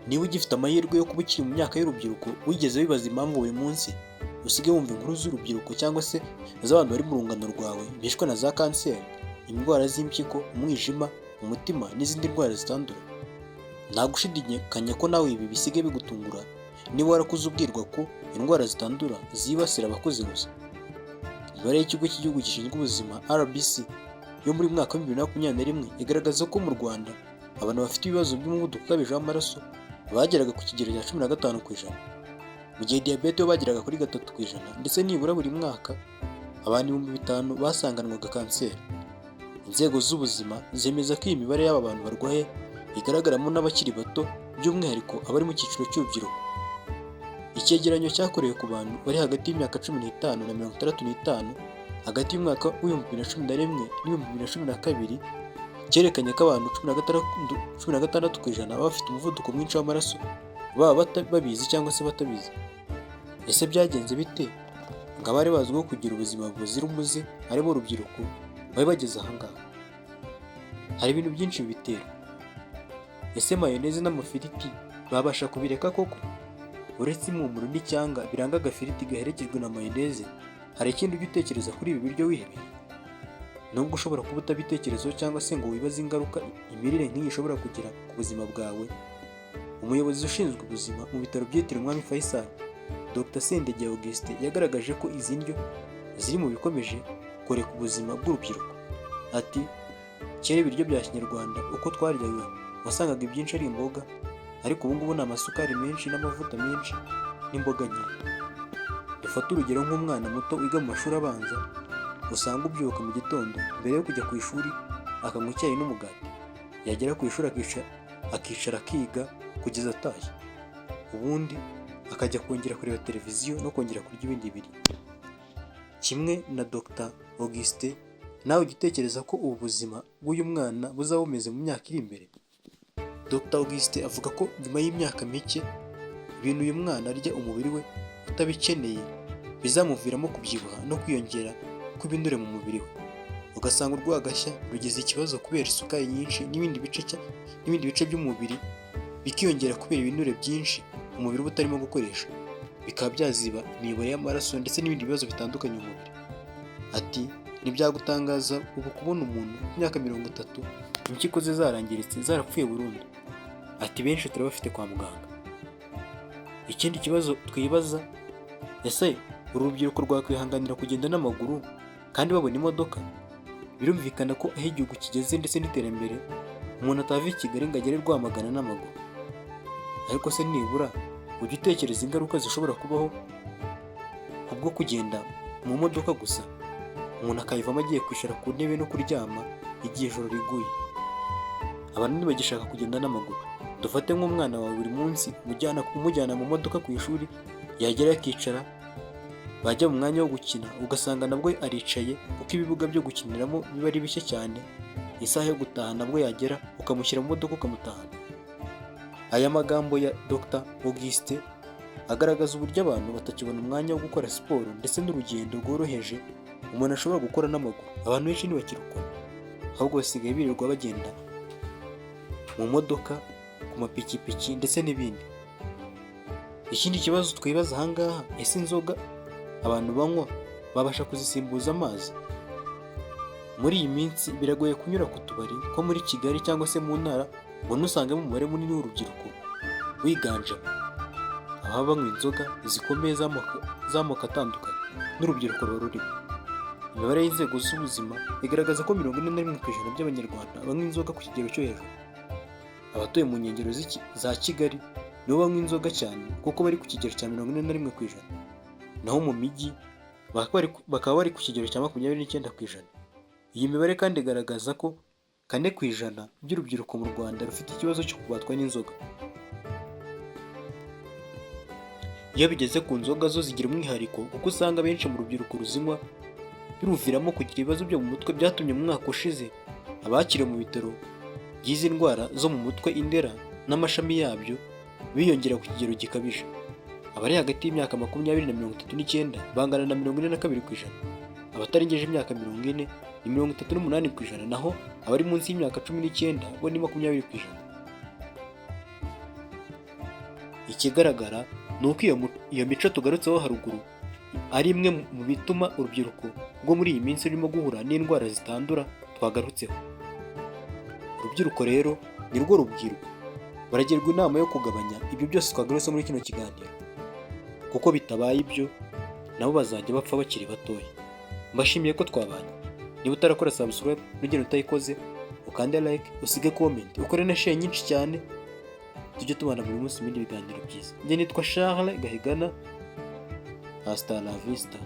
Niba ugifite amahirwe yo kuba ukiri mu myaka y'urubyiruko, wigeze wibaza impamvu buri munsi usigaye wumva inkuru z'urubyiruko cyangwa se z'abantu bari mu rungano rwawe bishwe na za kanseri, indwara z'impyiko, umwijima, umutima n'izindi ndwara zitandura? Nta gushidikanya ko nawe ibi bisigaye bigutungura niba warakuze ubwirwa ko indwara zitandura zibasira abakuze gusa. Imibare y'ikigo cy'igihugu gishinzwe ubuzima RBC yo muri mwaka wa 2021 igaragaza ko mu Rwanda abantu bafite ibibazo by'umuvuduko ukabije w'amaraso bageraga ku kigero cya 15%, mu gihe diyabete bo bageraga kuri 3%, ndetse nibura buri mwaka abantu 5,000 basanganwaga kanseri. Inzego z'ubuzima zemeza ko iyi mibare y'aba bantu barwaye igaragaramo n'abakiri bato, by'umwihariko abari mu cyiciro cy'urubyiruko. Icyegeranyo cyakorewe ku bantu bari hagati y'imyaka 15 na 65 hagati y'umwaka w'2011 n'2012 cyerekanye ko abantu 16% baba bafite umuvuduko mwinshi w'amaraso, baba babizi cyangwa se batabizi. Ese byagenze bite ngo abari bazwiho kugira ubuzima buzira umuze aribo urubyiruko bari bageze aha ngaha? Hari ibintu byinshi bibitera. Ese mayoneze n'amafiriti babasha kubireka koko? Uretse impumuro n'icyanga biranga agafiriti gaherekejwe na mayoneze, hari ikindi ujya utekereza kuri ibi biryo wihebeye? Nubwo ushobora kuba utabitekerezaho cyangwa se ngo wibaze ingaruka imirire nk'iyi ishobora kugira ku buzima bwawe, umuyobozi ushinzwe ubuzima mu bitaro byitiriwe Umwami Faisal, Dr Sendege Augustin, yagaragaje ko izi ndyo ziri mu bikomeje kureka ubuzima bw'urubyiruko. Ati kera ibiryo bya kinyarwanda uko twaryaga wasangaga ibyinshi ari imboga, ariko ubu ngubu ni amasukari menshi n'amavuta menshi n'imboga nke. Dufate urugero nk'umwana muto wiga mu mashuri abanza, usanga ubyuka mu gitondo mbere yo kujya ku ishuri akanywa icyayi n'umugati, yagera ku ishuri akicara akiga kugeza atashye, ubundi akajya kongera kureba televiziyo no kongera kurya ibindi biryo. Kimwe na Dr Augustin, nawe ujya utekereza ko ubu buzima bw'uyu mwana buzaba bumeze mu myaka iri imbere? Dr Augustin avuga ko nyuma y'imyaka mike ibintu uyu mwana arya umubiri we utabikeneye bizamuviramo kubyibuha no kwiyongera kw'ibinure mu mubiri we, ugasanga urwagashya rugize ikibazo kubera isukari nyinshi n'ibindi bice by'umubiri bikiyongera kubera ibinure byinshi umubiri uba utarimo gukoresha, bikaba byaziba imiyoboro y'amaraso ndetse n'ibindi bibazo bitandukanye mu mubiri. Ati ntibyagutangaza ubu kubona umuntu w'imyaka 30 impyiko ze zarangiritse zarapfuye burundu. Ati benshi turabafite kwa muganga. Ikindi kibazo twibaza, ese uru rubyiruko rwakwihanganira kugenda n'amaguru kandi babona imodoka? Birumvikana ko aho igihugu kigeze ndetse n'iterambere umuntu atava i Kigali ngo agere Rwamagana n'amaguru, ariko se nibura ujya utekereza ingaruka zishobora kubaho kubwo kugenda mu modoka gusa, umuntu akayivamo agiye kwicara ku ntebe no kuryama igihe ijoro riguye. Abantu ntibagishaka kugenda n'amaguru. Dufate nk'umwana wawe buri munsi umujyana mu modoka ku ishuri, yagera akicara, bajya mu mwanya wo gukina ugasanga nabwo aricaye kuko ibibuga byo gukiniramo biba ari bishya cyane, isaha yo gutaha nabwo yagera ukamushyira mu modoka ukamutahana. Aya magambo ya Dr Augustin agaragaza uburyo abantu batakibona umwanya wo gukora siporo ndetse n'urugendo rworoheje umuntu ashobora gukora n'amaguru. Abantu benshi ntibakirukora, ahubwo basigaye birirwa bagenda mu modoka, ku mapikipiki ndetse n'ibindi. Ikindi kibazo twibaza aha ngaha, ese inzoga abantu banywa babasha kuzisimbuza amazi? Muri iyi minsi biragoye kunyura ku tubari ko muri Kigali cyangwa se mu ntara ngo nusangemo umubare munini w'urubyiruko wiganjemo ababa banywa inzoga zikomeye z'amoko atandukanye n'urubyiruko ruba rurimo. Imibare y'inzego z'ubuzima igaragaza ko 41% by'abanyarwanda banywa inzoga ku kigero cyo hejuru. Abatuye mu nkengero za Kigali nibo banywa inzoga cyane kuko bari ku kigero cya 41%, naho mu mijyi bakaba bari ku kigero cya 29%. Iyi mibare kandi igaragaza ko 4% by'urubyiruko mu Rwanda rufite ikibazo cyo kubatwa n'inzoga. Iyo bigeze ku nzoga zo zigira umwihariko kuko usanga benshi mu rubyiruko ruzinywa biruviramo kugira ibibazo byo mu mutwe, byatumye mu mwaka ushize abakiriwe mu bitaro by'izi ndwara zo mu mutwe i Ndera n'amashami yabyo biyongera ku kigero gikabije. Abari hagati y'imyaka 20 na 39 bangana na 42%, abatarengeje imyaka 40 ni 38%, naho abari munsi y'imyaka 19 bo ni 20%. Ikigaragara ni uko iyo mico tugarutseho haruguru ari imwe mu bituma urubyiruko rwo muri iyi minsi rurimo guhura n'indwara zitandura twagarutseho. Urubyiruko rero ni rwo rubwirwa, baragirwa inama yo kugabanya ibyo byose twagarutse muri kino kiganiro, kuko bitabaye ibyo nabo bazajya bapfa bakiri batoya. Mbashimiye ko twabanye. Niba utarakora subscribe n'ugenda utayikoze, ukande like, usige comment, ukore na share nyinshi cyane, tujye tubana buri munsi mu bindi biganiro byiza. Njye nitwa Charles Gahigana. Hasta la vista.